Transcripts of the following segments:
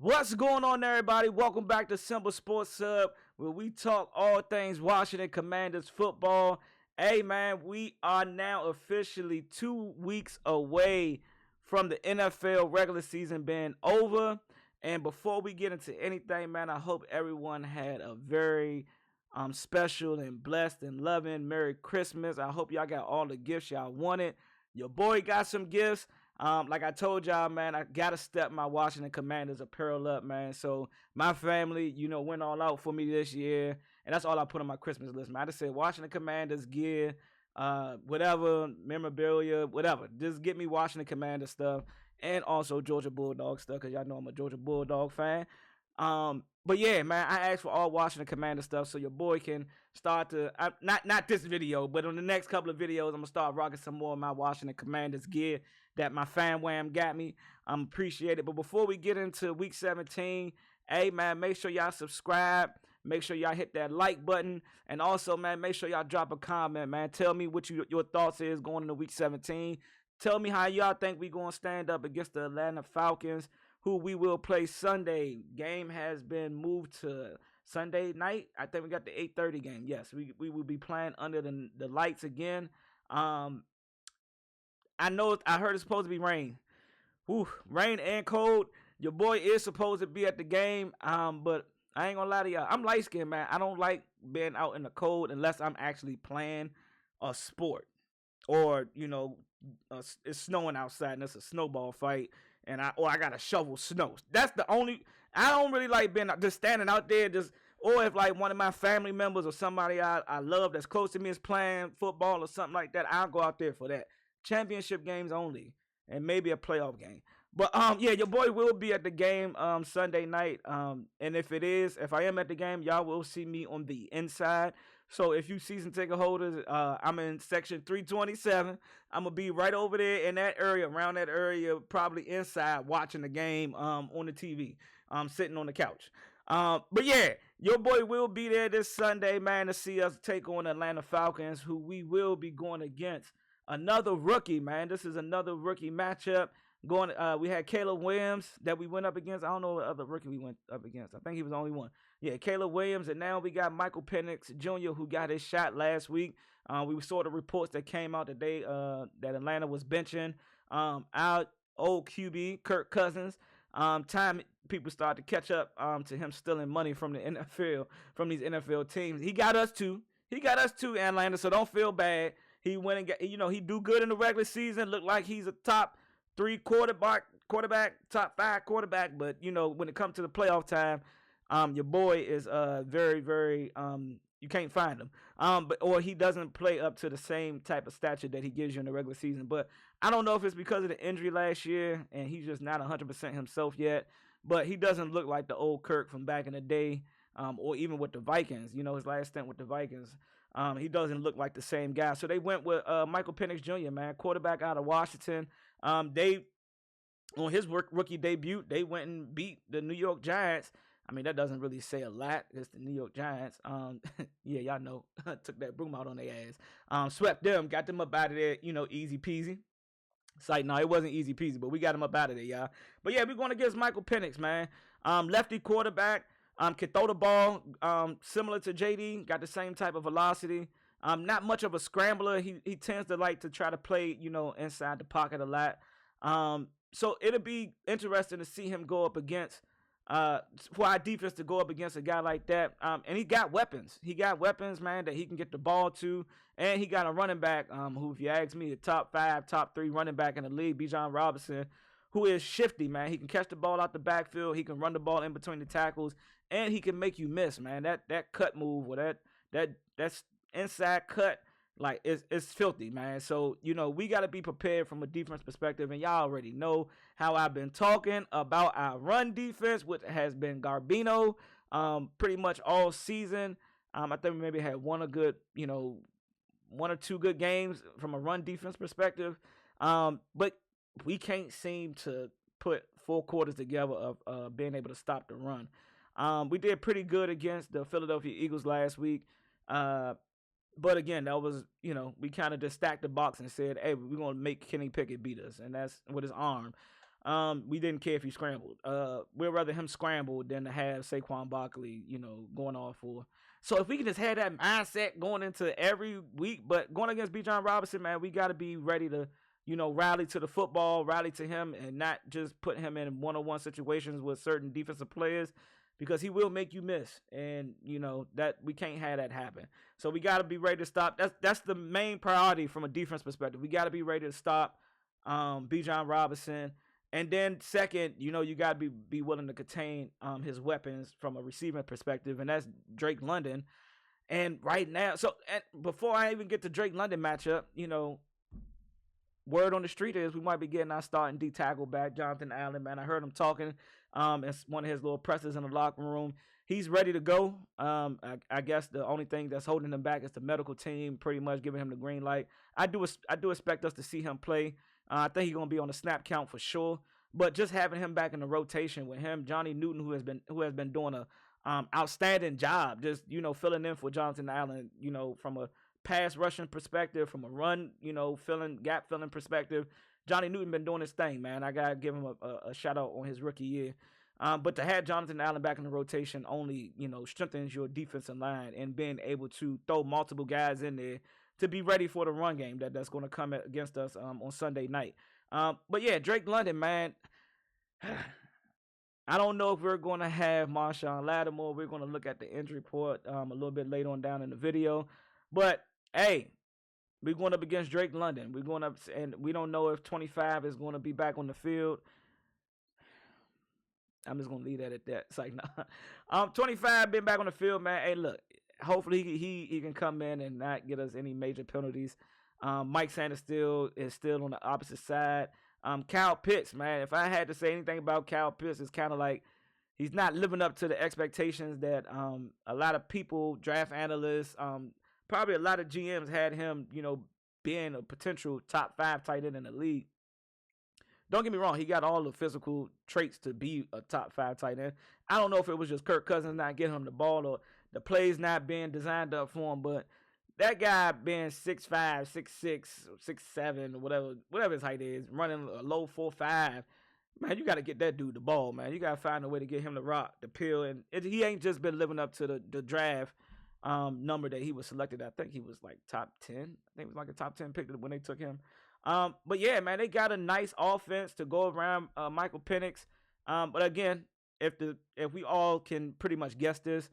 What's going on, everybody? Welcome back to Simple Sports Hub, where we talk all things Washington Commanders football. Hey, man, we are now officially 2 weeks away from the NFL regular season being over. And before we get into anything, man, I hope everyone had a very special and blessed and loving Merry Christmas. I hope y'all got all the gifts y'all wanted. Your boy got some gifts. Like I told y'all, man, I gotta step my Washington Commanders apparel up, man. So my family, went all out for me this year, and that's all I put on my Christmas list, man. I just said Washington Commanders gear, whatever memorabilia, whatever. Just get me Washington Commanders stuff, and also Georgia Bulldog stuff, cause y'all know I'm a Georgia Bulldog fan. But yeah, man, I asked for all Washington Commander stuff so your boy can start to not this video, but on the next couple of videos, I'm gonna start rocking some more of my Washington Commanders gear that my fan wham got me. I'm appreciate it. But before we get into week 17, hey man, make sure y'all subscribe. Make sure y'all hit that like button, and also, man, make sure y'all drop a comment, man. Tell me what your thoughts is going into week 17. Tell me how y'all think we gonna stand up against the Atlanta Falcons, who we will play Sunday. Game has been moved to Sunday night. I think we got the 8:30 game. Yes, we will be playing under the lights again. I heard it's supposed to be rain. Rain and cold. Your boy is supposed to be at the game. But I ain't gonna lie to y'all. I'm light skinned, man. I don't like being out in the cold unless I'm actually playing a sport. Or, it's snowing outside and it's a snowball fight, and I gotta shovel snow. That's the only. I don't really like being just standing out there, or if like one of my family members or somebody I love that's close to me is playing football or something like that, I'll go out there for that. Championship games only, and maybe a playoff game. But yeah, your boy will be at the game Sunday night. And if I am at the game, y'all will see me on the inside. So if you season ticket holders, I'm in section 327. I'm gonna be right over there in that area, around that area, probably inside watching the game on the TV, sitting on the couch. But yeah, your boy will be there this Sunday, man, to see us take on Atlanta Falcons, who we will be going against another rookie, man. This is another rookie matchup. We had Caleb Williams that we went up against. I don't know what other rookie we went up against. I think he was the only one. Yeah, Caleb Williams, and now we got Michael Penix Jr., who got his shot last week. We saw the reports that came out today that Atlanta was benching our old QB, Kirk Cousins. Time people start to catch up to him stealing money from the NFL, from these NFL teams. He got us too. Atlanta, so don't feel bad. He went and got, he do good in the regular season. Look like he's a top 3 quarterback, top 5 quarterback. But, when it comes to the playoff time, your boy is very, very, you can't find him. Or he doesn't play up to the same type of stature that he gives you in the regular season. But I don't know if it's because of the injury last year and he's just not 100% himself yet. But he doesn't look like the old Kirk from back in the day, or even with the Vikings. His last stint with the Vikings. He doesn't look like the same guy. So they went with Michael Penix Jr., man, quarterback out of Washington. They, on his rookie debut, they went and beat the New York Giants. I mean, that doesn't really say a lot. It's the New York Giants. Yeah, y'all know. Took that broom out on their ass. Swept them, got them up out of there, easy peasy. It's like, no, it wasn't easy peasy, but we got him up out of there, y'all. But yeah, we're going against Michael Penix, man. Lefty quarterback. Can throw the ball similar to JD. Got the same type of velocity. Not much of a scrambler. He tends to like to try to play, inside the pocket a lot. So it'll be interesting to see him go up against, for our defense to go up against a guy like that. And he got weapons. He got weapons, man, that he can get the ball to. And he got a running back who, if you ask me, the top 5, top 3 running back in the league, Bijan Robinson, who is shifty, man. He can catch the ball out the backfield. He can run the ball in between the tackles. And he can make you miss, man. That cut move or that's inside cut, like it's filthy, man. So, we got to be prepared from a defense perspective. And y'all already know how I've been talking about our run defense, which has been Garbino pretty much all season. I think we maybe had one or two good games from a run defense perspective. But we can't seem to put 4 quarters together of being able to stop the run. We did pretty good against the Philadelphia Eagles last week. But again, that was, we kind of just stacked the box and said, hey, we're going to make Kenny Pickett beat us. And that's with his arm. We didn't care if he scrambled. We'd rather him scramble than to have Saquon Barkley, going off for. So if we can just have that mindset going into every week, but going against Bijan Robinson, man, we got to be ready to, rally to the football, rally to him, and not just put him in one-on-one situations with certain defensive players, because he will make you miss, and that we can't have that happen. So we got to be ready to stop. That's the main priority from a defense perspective. We got to be ready to stop Bijan Robinson. And then second, you got to be willing to contain his weapons from a receiving perspective, and that's Drake London. And right now, before I even get to Drake London matchup, word on the street is we might be getting our starting D tackle back, Jonathan Allen. Man, I heard him talking. It's one of his little pressers in the locker room. He's ready to go. I guess the only thing that's holding him back is the medical team, pretty much giving him the green light. I do expect us to see him play. I think he's gonna be on the snap count for sure. But just having him back in the rotation with him, Johnny Newton, who has been doing a outstanding job, just filling in for Jonathan Allen, from a pass rushing perspective, from a run, gap filling perspective. Johnny Newton been doing his thing, man. I gotta give him a shout out on his rookie year. But to have Jonathan Allen back in the rotation only, strengthens your defensive line and being able to throw multiple guys in there to be ready for the run game that's going to come against us on Sunday night. But yeah, Drake London, man. I don't know if we're going to have Marshawn Lattimore. We're going to look at the injury report a little bit later on down in the video. But hey, we're going up against Drake London. We're going up, and we don't know if 25 is going to be back on the field. I'm just going to leave that at that. It's like, nah. 25 been back on the field, man. Hey, look, hopefully he can come in and not get us any major penalties. Mike Sanders is still on the opposite side. Kyle Pitts, man, if I had to say anything about Kyle Pitts, it's kind of like he's not living up to the expectations that a lot of people, draft analysts, probably a lot of GMs had him, being a potential top 5 tight end in the league. Don't get me wrong, he got all the physical traits to be a top 5 tight end. I don't know if it was just Kirk Cousins not getting him the ball or the plays not being designed up for him, but that guy being 6'5", 6'6", 6'7", whatever his height is, running a low 4.5, man, you got to get that dude the ball, man. You got to find a way to get him the rock, the pill, and he ain't just been living up to the draft number that he was selected. I think he was like top 10. I think it was like a top 10 pick when they took him. But yeah, man, they got a nice offense to go around Michael Penix. But again, if we all can pretty much guess this,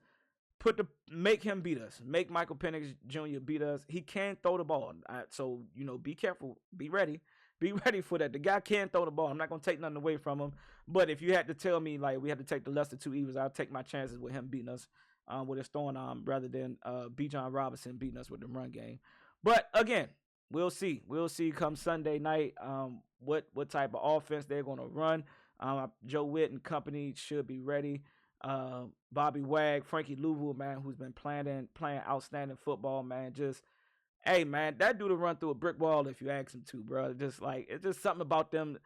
make him beat us. Make Michael Penix Jr. beat us. He can throw the ball. So, be careful. Be ready. Be ready for that. The guy can throw the ball. I'm not going to take nothing away from him. But if you had to tell me, like, we had to take the lesser two evils, I'll take my chances with him beating us with his throwing arm rather than Bijan Robinson beating us with the run game. But, again, we'll see. We'll see come Sunday night what type of offense they're going to run. Joe Witt and company should be ready. Bobby Wag, Frankie Louisville, man, who's been playing outstanding football, man. Hey, man, that dude will run through a brick wall if you ask him to, bro. It's just something about them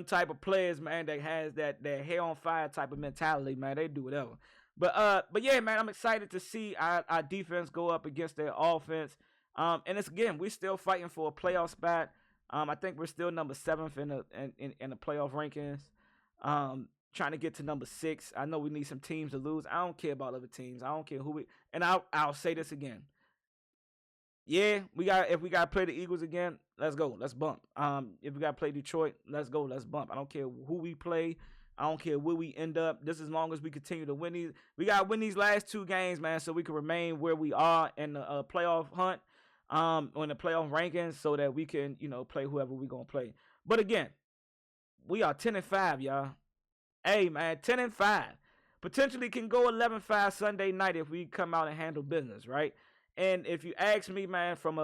type of players, man, that has that hair on fire type of mentality, man. They do whatever. But yeah, man, I'm excited to see our defense go up against their offense. And it's again, we're still fighting for a playoff spot. I think we're still number 7th in the playoff rankings. Trying to get to number 6. I know we need some teams to lose. I don't care about other teams. I don't care who and I'll say this again. Yeah, if we gotta play the Eagles again, let's go. Let's bump. If we gotta play Detroit, let's go. Let's bump. I don't care who we play. I don't care where we end up. Just as long as we continue to win these. We gotta win these last 2 games, man, so we can remain where we are in the playoff hunt, or in the playoff rankings, so that we can, play whoever we gonna play. But again, we are 10-5, y'all. Hey, man, 10-5. Potentially can go 11-5 Sunday night if we come out and handle business, right? And if you ask me, man, from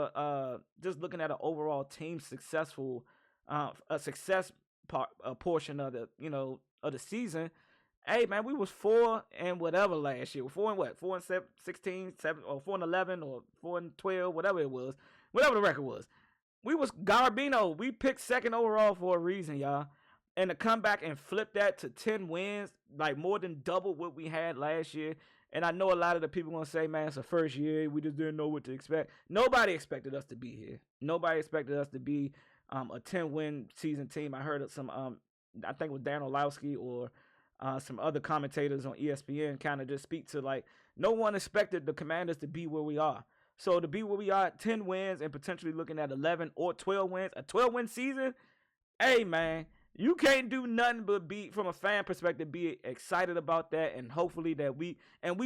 just looking at an overall team success portion of the season, hey, man, we was 4 and whatever last year. 4 and what? 4 and 16, 7, or 4 and 11, or 4 and 12, whatever it was, whatever the record was. We was Garbino. We picked 2nd overall for a reason, y'all. And to come back and flip that to 10 wins, like more than double what we had last year. And I know a lot of the people going to say, man, it's the first year. We just didn't know what to expect. Nobody expected us to be here. Nobody expected us to be a 10-win season team. I heard some I think it was Dan Orlowski or some other commentators on ESPN kind of just speak to like no one expected the Commanders to be where we are. So to be where we are, 10 wins and potentially looking at 11 or 12 wins, a 12-win season, hey man, you can't do nothing but be from a fan perspective, be excited about that, and hopefully that we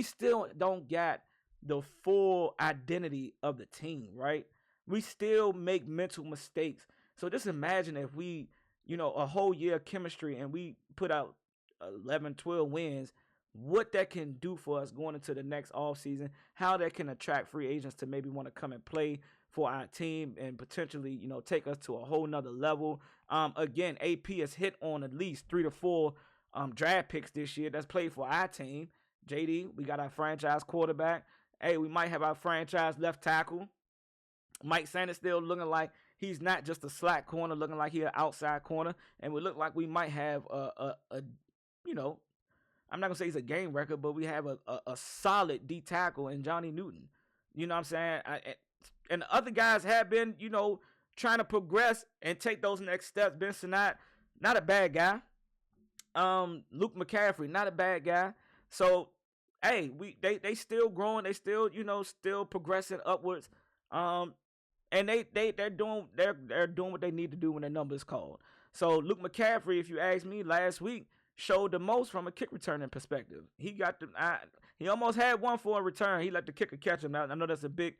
still don't get the full identity of the team, right? We still make mental mistakes. So just imagine if we, a whole year of chemistry and we put out 11, 12 wins, what that can do for us going into the next off season, how that can attract free agents to maybe want to come and play for our team and potentially, take us to a whole nother level. Again, AP has hit on at least 3 to 4 draft picks this year that's played for our team. JD, we got our franchise quarterback. Hey, we might have our franchise left tackle. Mike Sanders still looking like he's not just a slack corner, looking like he's an outside corner. And we look like we might have I'm not going to say he's a game record, but we have a solid D tackle in Johnny Newton. You know what I'm saying? And the other guys have been, trying to progress and take those next steps. Ben Sinnott, not a bad guy. Luke McCaffrey, not a bad guy. So, hey, they still growing. They still, still progressing upwards. And they're doing what they need to do when their number is called. So Luke McCaffrey, if you ask me, last week showed the most from a kick returning perspective. He almost had one for a return. He let the kicker catch him. I know that's a big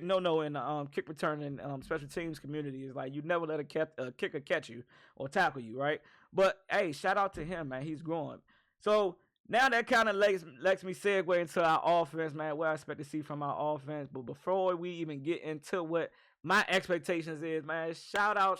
no-no in the kick returning special teams community. Is like you never let a kicker catch you or tackle you, right? But hey, shout out to him, man. He's growing. So now that kind of lets me segue into our offense, man. What I expect to see from our offense. But before we even get into what my expectations is, man, shout out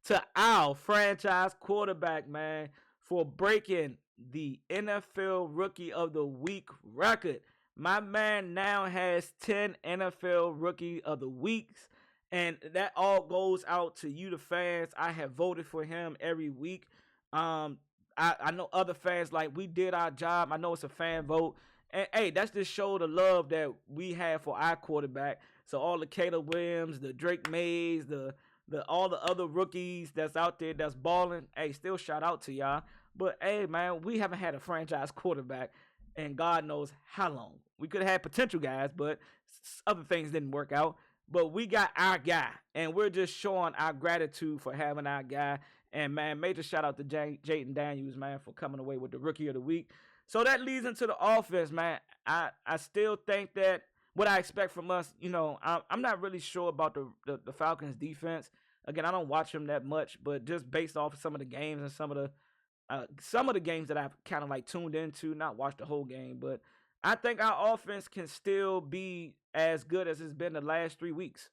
to our franchise quarterback, man, for breaking the NFL Rookie of the Week record. My man now has 10 NFL Rookie of the Weeks, and that all goes out to you, the fans. I have voted for him every week. I know other fans, like, we did our job. I know it's a fan vote. And, hey, that's just show the love that we have for our quarterback. So all the Caleb Williams, the Drake Mays, all the other rookies that's out there that's balling, hey, still shout out to y'all. But, hey, man, we haven't had a franchise quarterback in God knows how long. We could have had potential guys, but other things didn't work out. But we got our guy, and we're just showing our gratitude for having our guy. And, man, major shout out to Jayden Daniels, man, for coming away with the Rookie of the Week. So that leads into the offense, man. I still think that what I expect from us, I'm not really sure about the Falcons defense. Again, I don't watch them that much, but just based off of some of the games and some of the games that I've kind of like tuned into, not watched the whole game, but I think our offense can still be as good as it's been the last 3 weeks.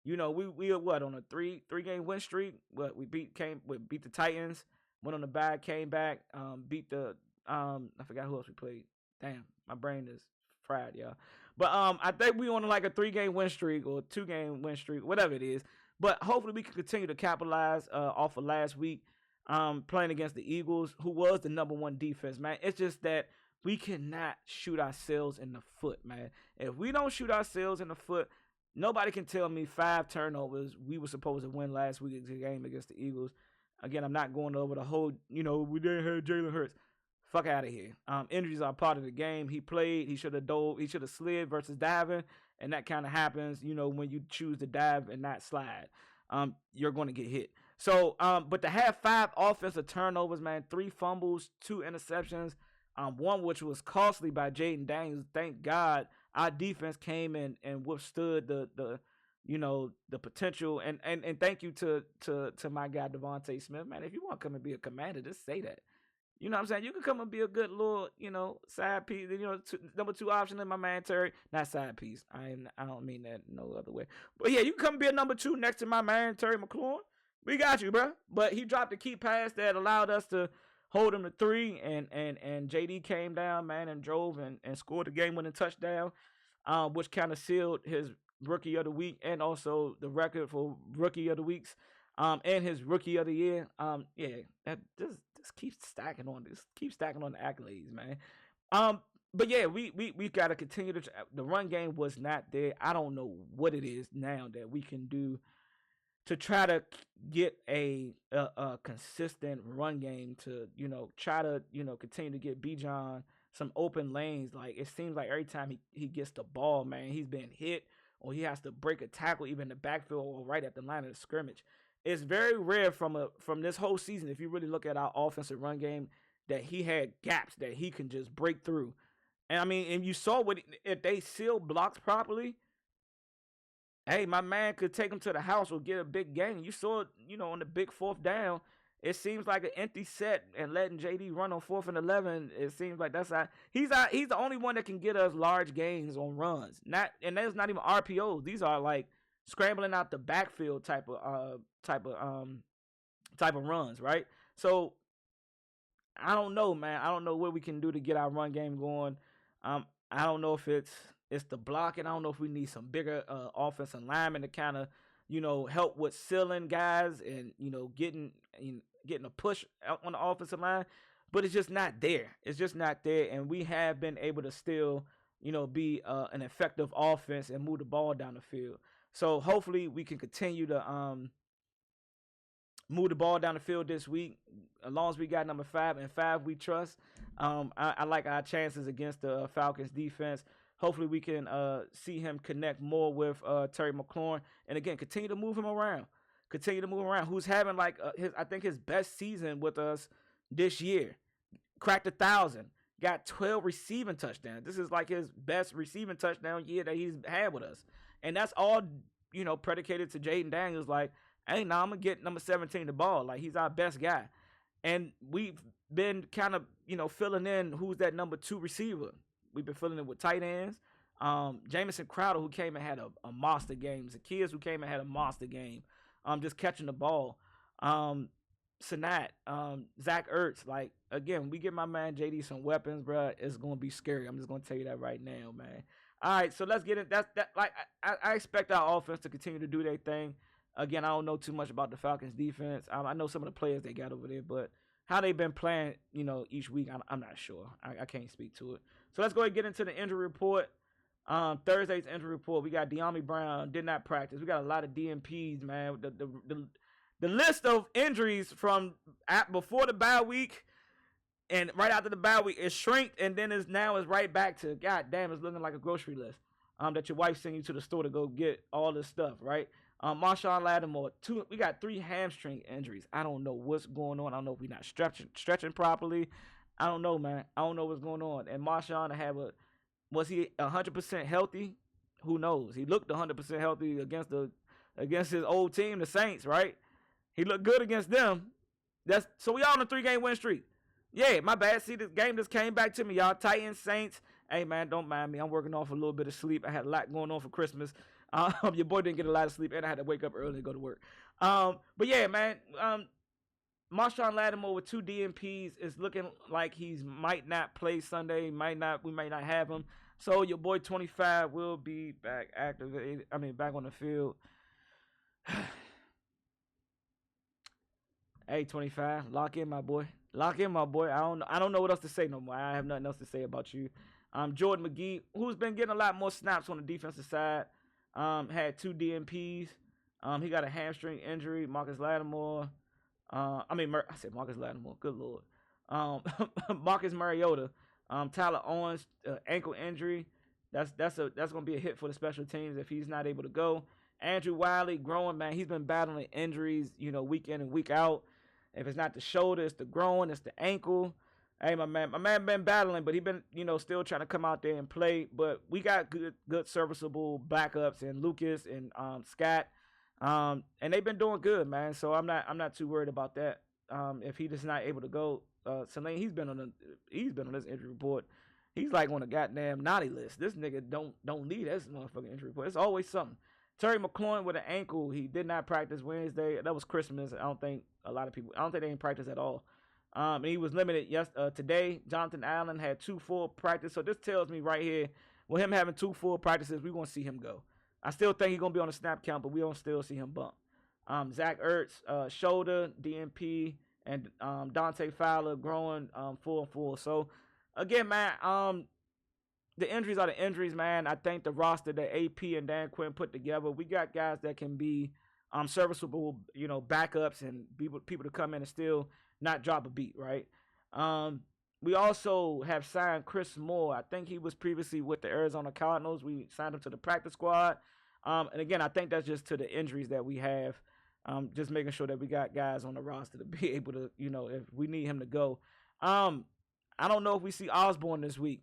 We are what, on a three game win streak? What we beat the Titans, went on the bye, came back, beat the I forgot who else we played. Damn, my brain is fried, y'all. But I think we on like a 3 game win streak or 2 game win streak, whatever it is. But hopefully we can continue to capitalize off of last week, playing against the Eagles, who was the number 1 defense, man. It's just that we cannot shoot ourselves in the foot, man. If we don't shoot ourselves in the foot, nobody can tell me 5 turnovers. We were supposed to win last week's game against the Eagles. Again, I'm not going over the whole, we didn't have Jalen Hurts. Fuck out of here. Injuries are part of the game. He played. He should have slid versus diving. And that kind of happens, when you choose to dive and not slide. You're going to get hit. So, but to have 5 offensive turnovers, man, 3 fumbles, 2 interceptions, one which was costly by Jayden Daniels. Thank God our defense came in and withstood the potential. And thank you to my guy Devontae Smith, man. If you want to come and be a commander, just say that. You know what I'm saying? You can come and be a good little, side piece. Number 2 option in my man Terry. Not side piece. I don't mean that no other way. But yeah, you can come be a number 2 next to my man Terry McLaurin. We got you, bro. But he dropped a key pass that allowed us to hold him to 3, and JD came down, man, and drove and scored the game-winning touchdown, which kind of sealed his Rookie of the Week and also the record for Rookie of the Weeks, and his Rookie of the Year. That just keeps stacking on this. Keep stacking on the accolades, man. But yeah, we got to continue the run game was not there. I don't know what it is now that we can do to try to get a consistent run game to try to continue to get Bijan some open lanes. Like it seems like every time he gets the ball, man, he's been hit or he has to break a tackle even in the backfield or right at the line of the scrimmage. It's very rare from this whole season, if you really look at our offensive run game, that he had gaps that he can just break through. And I mean, and you saw what if they seal blocks properly, hey, my man could take him to the house or get a big gain. You saw, on the big fourth down, it seems like an empty set and letting JD run on 4th and 11. It seems like that's how he's the only one that can get us large gains on runs. And that's not even RPOs. These are like scrambling out the backfield type of runs, right? So I don't know, man. I don't know what we can do to get our run game going. I don't know if it's the blocking. I don't know if we need some bigger offensive linemen to kind of, help with sealing guys and getting a push on the offensive line. But it's just not there. It's just not there, and we have been able to still, be an effective offense and move the ball down the field. So hopefully we can continue to move the ball down the field this week. As long as we got number 5 and 5 we trust. I like our chances against the Falcons defense. Hopefully we can see him connect more with Terry McLaurin. And again, continue to move him around. Who's having I think his best season with us this year. Cracked 1,000. Got 12 receiving touchdowns. This is like his best receiving touchdown year that he's had with us. And that's all, predicated to Jaden Daniels. Like, hey, now I'm going to get number 17 the ball. Like, he's our best guy. And we've been kind of, filling in who's that number 2 receiver. We've been filling it with tight ends. Jamison Crowder, who came and had a monster game. Zacchaeus, who came and had a monster game. Just catching the ball. Sanat, Zach Ertz. Like, again, we give my man JD some weapons, bro. It's going to be scary. I'm just going to tell you that right now, man. All right, so let's get it. I expect our offense to continue to do their thing. Again, I don't know too much about the Falcons defense. I know some of the players they got over there, but how they've been playing, each week, I'm not sure. I can't speak to it. So let's go ahead and get into the injury report. Thursday's injury report. We got De'Ami Brown, did not practice. We got a lot of DNPs, man. The list of injuries from before the bye week and right after the bye week is shrinked, and then is right back to, god damn, it's looking like a grocery list that your wife sent you to the store to go get all this stuff, right? Marshawn Lattimore, we got 3 hamstring injuries. I don't know what's going on. I don't know if we're not stretching properly. I don't know, man. I don't know what's going on. And Marshawn was he 100% healthy? Who knows? He looked 100% healthy against his old team, the Saints, right? He looked good against them. So we all on a 3-game win streak. Yeah, my bad. See, this game just came back to me, y'all. Titans, Saints. Hey, man, don't mind me. I'm working off a little bit of sleep. I had a lot going on for Christmas. Your boy didn't get a lot of sleep, and I had to wake up early to go to work. But yeah, man, Marshawn Lattimore with 2 DNPs is looking like he might not play Sunday. We might not have him. So your boy 25 will be back back on the field. Hey, 25, lock in, my boy. I don't know what else to say no more. I have nothing else to say about you. Jordan McGee, who's been getting a lot more snaps on the defensive side. Had 2 DNPs. He got a hamstring injury. Marcus Lattimore. I said Marcus Lattimore. Good Lord. Marcus Mariota. Tyler Owens, ankle injury. That's gonna be a hit for the special teams if he's not able to go. Andrew Wiley, growing, man. He's been battling injuries, week in and week out. If it's not the shoulder, it's the groin, it's the ankle. Hey, my man been battling, but he been, still trying to come out there and play. But we got good serviceable backups in Lucas and Scott, and they've been doing good, man. So I'm not too worried about that. If he just not able to go, Selene, he's been on this injury report. He's like on a goddamn naughty list. This nigga don't need this motherfucking injury report. It's always something. Terry McLaurin with an ankle. He did not practice Wednesday. That was Christmas. I don't think they didn't practice at all. And he was limited today. Jonathan Allen had 2 full practice. So this tells me right here, with him having 2 full practices, we're going to see him go. I still think he's going to be on the snap count, but we don't still see him bump. Zach Ertz, shoulder, DNP, and Dante Fowler growing full. So, again, man, the injuries are the injuries, man. I think the roster that AP and Dan Quinn put together, we got guys that can be serviceable, backups and people to come in and still not drop a beat, right? Um, we also have signed Chris Moore. I think he was previously with the Arizona Cardinals. We signed him to the practice squad. And again, I think that's just to the injuries that we have. Just making sure that we got guys on the roster to be able to, if we need him to go. Um, I don't know if we see Osborne this week.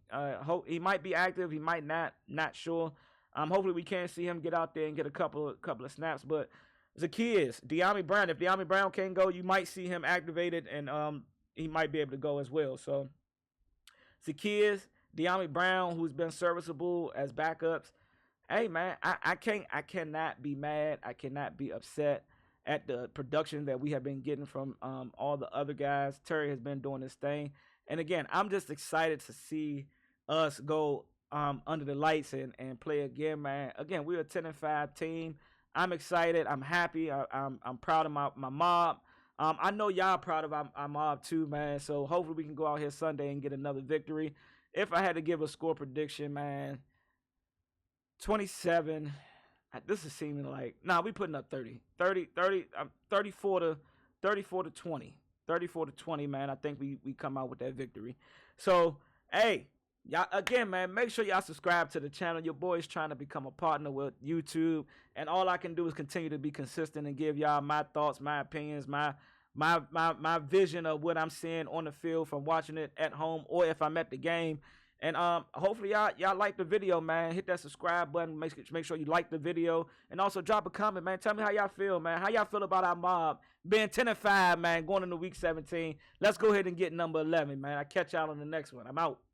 He might be active. He might not. Not sure. Hopefully we can see him get out there and get a couple of snaps. But Zacchaeus, De'Ami Brown. If De'Ami Brown can't go, you might see him activated, and he might be able to go as well. So Zacchaeus, De'Ami Brown, who's been serviceable as backups. Hey man, I cannot be mad. I cannot be upset at the production that we have been getting from all the other guys. Terry has been doing this thing. And again, I'm just excited to see us go under the lights and play again, man. Again, we're a 10-5 team. I'm excited. I'm happy. I'm proud of my mob. I know y'all proud of our mob too, man. So hopefully we can go out here Sunday and get another victory. If I had to give a score prediction, man, 27. This is seeming like, we putting up 30, 34 to 20. 34 to 20, man. I think we come out with that victory. So, hey, y'all, again, man, make sure y'all subscribe to the channel. Your boy is trying to become a partner with YouTube, and all I can do is continue to be consistent and give y'all my thoughts, my opinions, my vision of what I'm seeing on the field from watching it at home or if I'm at the game. And hopefully y'all like the video, man. Hit that subscribe button. Make sure you like the video. And also drop a comment, man. Tell me how y'all feel, man. How y'all feel about our mob being 10-5, man, going into week 17. Let's go ahead and get number 11, man. I'll catch y'all on the next one. I'm out.